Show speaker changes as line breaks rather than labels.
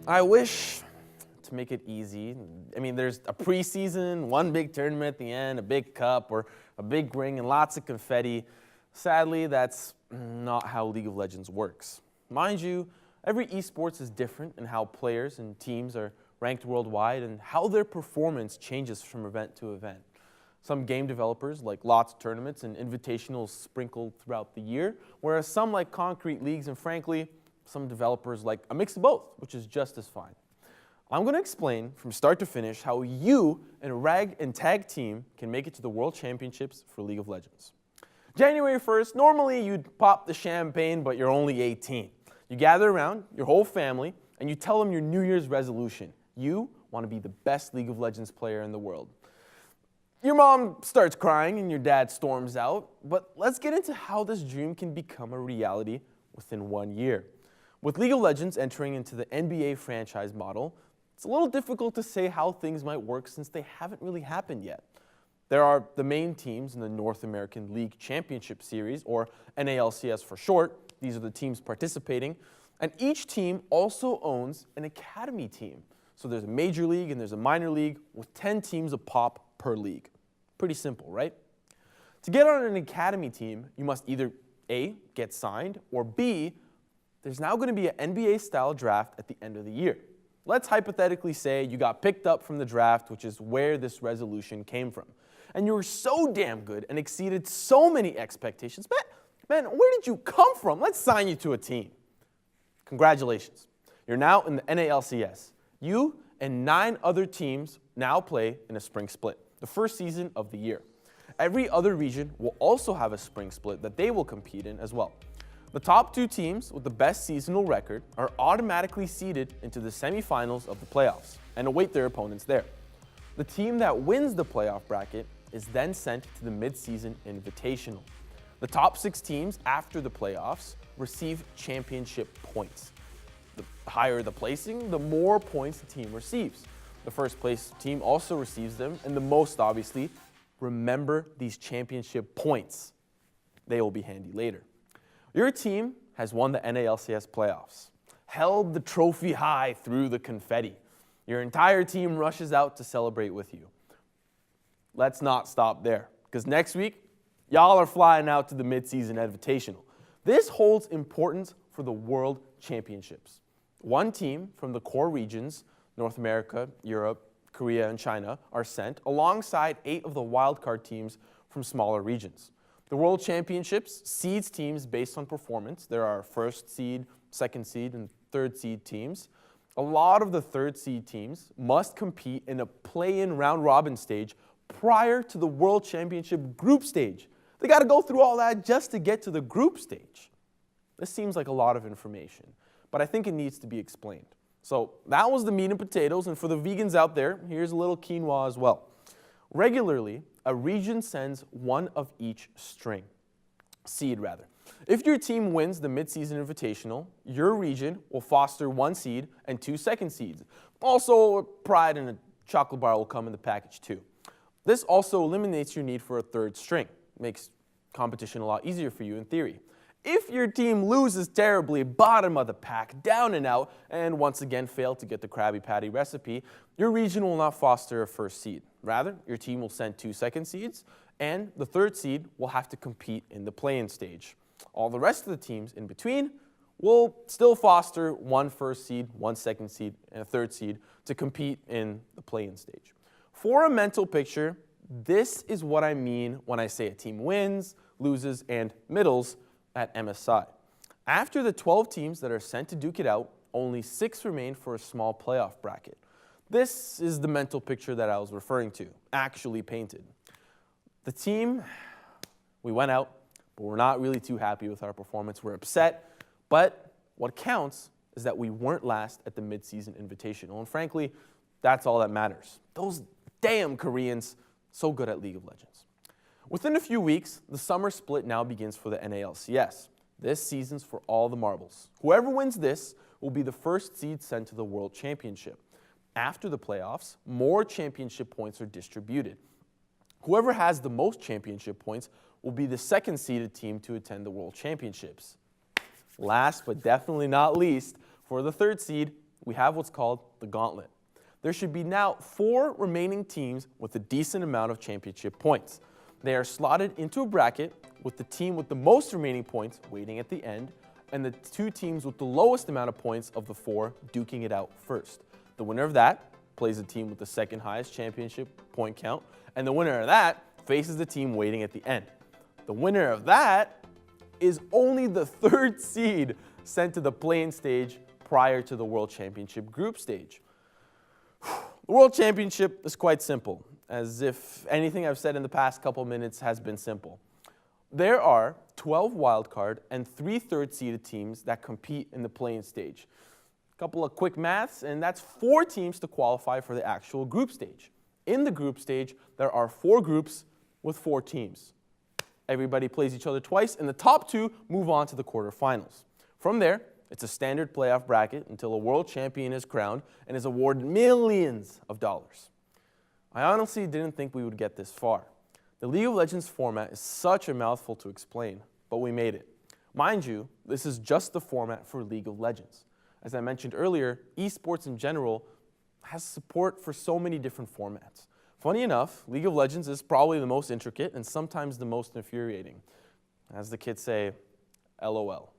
I wish to make it easy. I mean, there's a preseason, one big tournament at the end, a big cup or a big ring, and lots of confetti. Sadly, that's not how League of Legends works. Mind you, every esports is different in how players and teams are ranked worldwide and how their performance changes from event to event. Some game developers like lots of tournaments and invitationals sprinkled throughout the year, whereas some like concrete leagues, and frankly, some developers like a mix of both, which is just as fine. I'm going to explain from start to finish how you and a rag and tag team can make it to the World Championships for League of Legends. January 1st, normally you'd pop the champagne, but you're only 18. You gather around your whole family and you tell them your New Year's resolution. You want to be the best League of Legends player in the world. Your mom starts crying and your dad storms out, but let's get into how this dream can become a reality within 1 year. With League of Legends entering into the NBA franchise model, it's a little difficult to say how things might work since they haven't really happened yet. There are the main teams in the North American League Championship Series, or NA LCS for short. These are the teams participating. And each team also owns an academy team. So there's a major league and there's a minor league with 10 teams a pop per league. Pretty simple, right? To get on an academy team, you must either A, get signed, or B, there's now going to be an NBA-style draft at the end of the year. Let's hypothetically say you got picked up from the draft, which is where this resolution came from. And you were so damn good and exceeded so many expectations. Man, where did you come from? Let's sign you to a team. Congratulations. You're now in the NA LCS. You and 9 other teams now play in a spring split, the first season of the year. Every other region will also have a spring split that they will compete in as well. The top 2 teams with the best seasonal record are automatically seeded into the semifinals of the playoffs and await their opponents there. The team that wins the playoff bracket is then sent to the Mid Season Invitational. The top 6 teams after the playoffs receive championship points. The higher the placing, the more points the team receives. The first place team also receives them, and the most obviously, remember these championship points. They will be handy later. Your team has won the NA LCS playoffs, held the trophy high through the confetti. Your entire team rushes out to celebrate with you. Let's not stop there, because next week, y'all are flying out to the Mid-Season Invitational. This holds importance for the World Championships. 1 team from the core regions, North America, Europe, Korea, and China, are sent alongside 8 of the wildcard teams from smaller regions. The World Championships seeds teams based on performance. There are first seed, second seed, and third seed teams. A lot of the third seed teams must compete in a play-in round-robin stage prior to the World Championship group stage. They got to go through all that just to get to the group stage. This seems like a lot of information, but I think it needs to be explained. So that was the meat and potatoes, and for the vegans out there, here's a little quinoa as well. Regularly, a region sends 1 of each seed. If your team wins the Mid-Season Invitational, your region will foster 1 seed and 2 second seeds. Also, pride and a chocolate bar will come in the package too. This also eliminates your need for a 3rd string. Makes competition a lot easier for you in theory. If your team loses terribly, bottom of the pack, down and out, and once again fail to get the Krabby Patty recipe, your region will not foster a 1st seed. Rather, your team will send 2 second seeds, and the 3rd seed will have to compete in the play-in stage. All the rest of the teams in between will still foster 1 first seed, 1 second seed, and a 3rd seed to compete in the play-in stage. For a mental picture, this is what I mean when I say a team wins, loses, and middles at MSI. After the 12 teams that are sent to duke it out, only 6 remain for a small playoff bracket. This is the mental picture that I was referring to, actually painted. The team, we went out, but we're not really too happy with our performance. We're upset, but what counts is that we weren't last at the Mid-Season Invitational, and frankly, that's all that matters. Those damn Koreans, so good at League of Legends. Within a few weeks, the summer split now begins for the NA LCS. This season's for all the marbles. Whoever wins this will be the first seed sent to the World Championship. After the playoffs, more championship points are distributed. Whoever has the most championship points will be the second seeded team to attend the World Championships. Last but definitely not least, for the 3rd seed, we have what's called the gauntlet. There should be now 4 remaining teams with a decent amount of championship points. They are slotted into a bracket with the team with the most remaining points waiting at the end, and the 2 teams with the lowest amount of points of the 4 duking it out first. The winner of that plays the team with the second highest championship point count, and the winner of that faces the team waiting at the end. The winner of that is only the 3rd seed sent to the play-in stage prior to the World Championship group stage. The World Championship is quite simple, as if anything I've said in the past couple minutes has been simple. There are 12 wildcard and 3 third-seeded teams that compete in the play-in stage. A couple of quick maths, and that's 4 teams to qualify for the actual group stage. In the group stage, there are 4 groups with 4 teams. Everybody plays each other twice, and the top 2 move on to the quarterfinals. From there, it's a standard playoff bracket until a world champion is crowned and is awarded millions of dollars. I honestly didn't think we would get this far. The League of Legends format is such a mouthful to explain, but we made it. Mind you, this is just the format for League of Legends. As I mentioned earlier, esports in general has support for so many different formats. Funny enough, League of Legends is probably the most intricate and sometimes the most infuriating. As the kids say, LOL.